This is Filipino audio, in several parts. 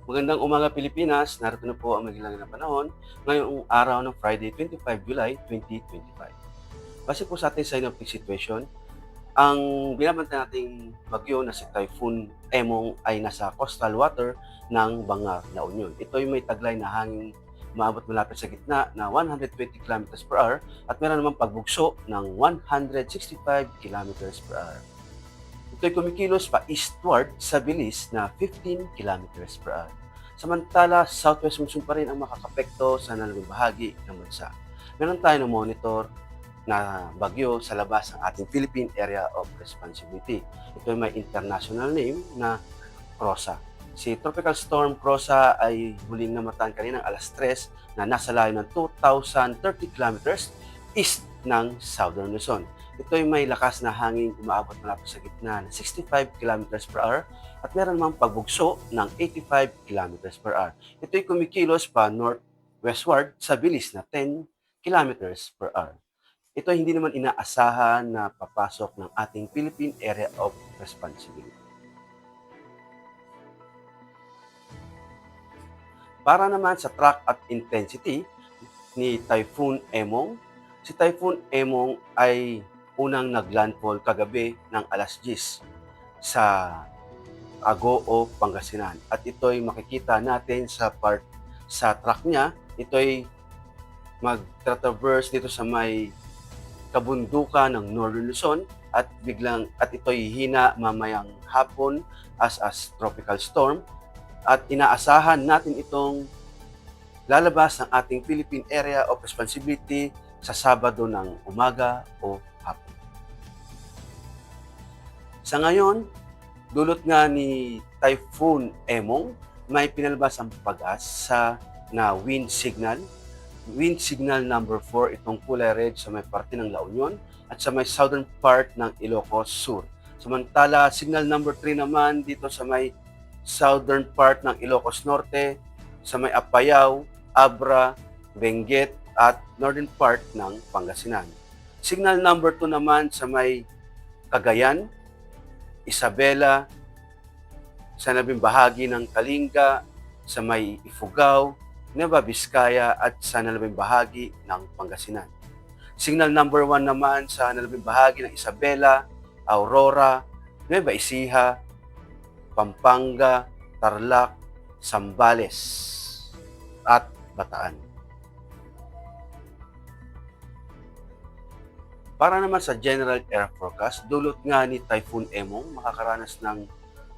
Magandang umaga Pilipinas, narito na po ang maging na panahon ngayong araw ng Friday, 25 July 2025. Base po sa ating synoptic situation, ang binabantayan nating bagyo na si Typhoon Emong ay nasa coastal water ng Bangar, La Union. Ito ay may taglay na hangin maabot malapit sa gitna na 120 kilometers per hour at meron namang pagbugso ng 165 kilometers per hour. Ito'y kumikilos pa eastward sa bilis na 15 kilometers per hour. Samantala, southwest monsoon pa rin ang makakapekto sa nalalabing bahagi ng bansa. Meron tayo ng monitor na bagyo sa labas ng ating Philippine Area of Responsibility. Ito ay may international name na Rosa. Si Tropical Storm Rosa ay huling namataan kaninang alas 3 na nasa layo ng 2,030 kilometers east ng Southern Luzon. Ito ay may lakas na hangin umaabot malapit sa gitna ng 65 kilometers per hour at meron namang pagbugso ng 85 kilometers per hour. Ito ay kumikilos pa northwestward sa bilis na 10 kilometers per hour. Ito ay hindi naman inaasahan na papasok ng ating Philippine Area of Responsibility. Para naman sa track at intensity ni Typhoon Emong, si Typhoon Emong ay unang naglandfall kagabi ng alas 10 sa Agoo, Pangasinan. At ito ay makikita natin sa track niya. Ito ay mag-traverse dito sa may kabundukan ng Northern Luzon at ito ay hina mamayang hapon as tropical storm at inaasahan natin itong lalabas ng ating Philippine Area of Responsibility sa Sabado ng umaga o hapon. Sa ngayon, dulot nga ni Typhoon Emong, may pinalabas ang pag-asa na wind signal number 4, itong kulay red sa may parte ng La Union at sa may southern part ng Ilocos Sur. Samantala, signal number 3 naman dito sa may southern part ng Ilocos Norte, sa may Apayao, Abra, Benguet at northern part ng Pangasinan. Signal number 2 naman sa may Cagayan, Isabela, sa nabing bahagi ng Kalinga, sa may Ifugao, Nueva Vizcaya at sa nalabing bahagi ng Pangasinan. Signal number 1 naman sa nalabing bahagi ng Isabela, Aurora, Nueva Ecija, Pampanga, Tarlac, Zambales at Bataan. Para naman sa general air forecast, dulot nga ni Typhoon Emong makakaranas ng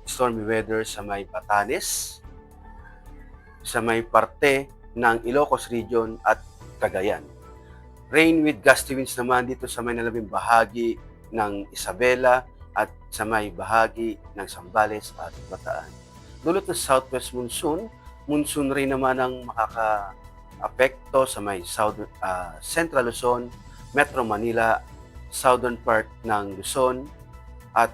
stormy weather sa may Batanes, sa may parte ng Ilocos Region at Cagayan. Rain with gusty winds naman dito sa may nalabing bahagi ng Isabela at sa may bahagi ng Zambales at Bataan. Dulot ng southwest monsoon rin naman ang makaka-apekto sa may Central Luzon, Metro Manila, southern part ng Luzon at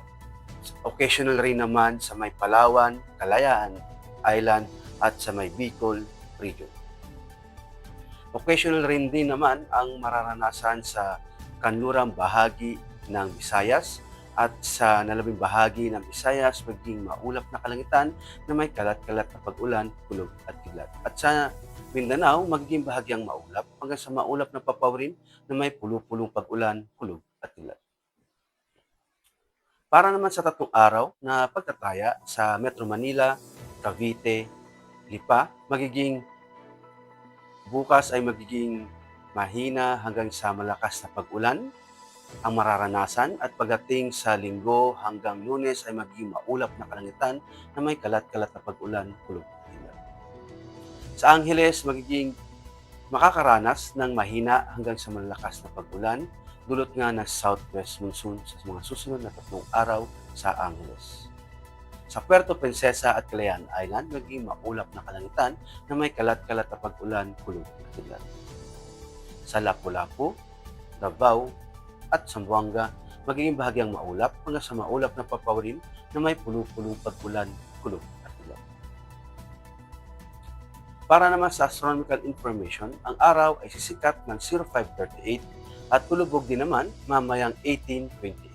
occasional rin naman sa may Palawan, Kalayaan Island at sa may Bicol region. Occasional rin din naman ang mararanasan sa kanlurang bahagi ng Visayas at sa nalabing bahagi ng Visayas maging maulap na kalangitan na may kalat-kalat na pag-ulan, kulog at kidlat. At sa Mindanao, magiging bahagyang maulap hanggang sa maulap na papawirin na may pulo-pulong pag-ulan, kulog at kidlat. Para naman sa 3 araw na pagtataya sa Metro Manila, Cavite, Lipa, bukas ay magiging mahina hanggang sa malakas na pag-ulan ang mararanasan at pagdating sa Linggo hanggang Lunes ay magiging maulap na kalangitan na may kalat-kalat na pag-ulan, kulog at kidlat. Sa Angeles, magiging makakaranas ng mahina hanggang sa malakas na pag-ulan, dulot nga ng southwest monsoon sa mga susunod na 3 araw sa Angeles. Sa Puerto Princesa at Calayan Island, magiging maulap na kalangitan na may kalat-kalat na pag-ulan, kulog at kidlat. Sa Lapu-Lapu, Davao at Zamboanga, magiging bahagyang maulap hanggang sa maulap na papawirin na may pulo-pulong pag-ulan, kulog at kidlat. Para naman sa astronomical information, ang araw ay sisikat ng 0538 at tulubog din naman mamayang 1828.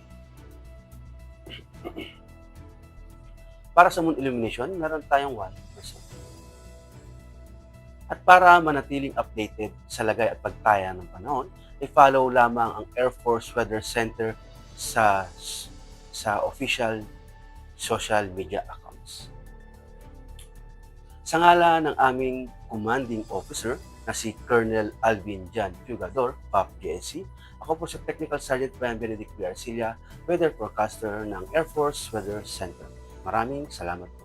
Para sa moon illumination, meron tayong 1%. At para manatiling updated sa lagay at pagtaya ng panahon, i-follow lamang ang Air Force Weather Center sa official social media accounts. Sa ngalan ng aming commanding officer na si Colonel Alvin Jan Fugador, PAP GSC, ako po si Technical Sergeant Brian Benedict B. Arcilla, Weather Forecaster ng Air Force Weather Center. Maraming salamat po.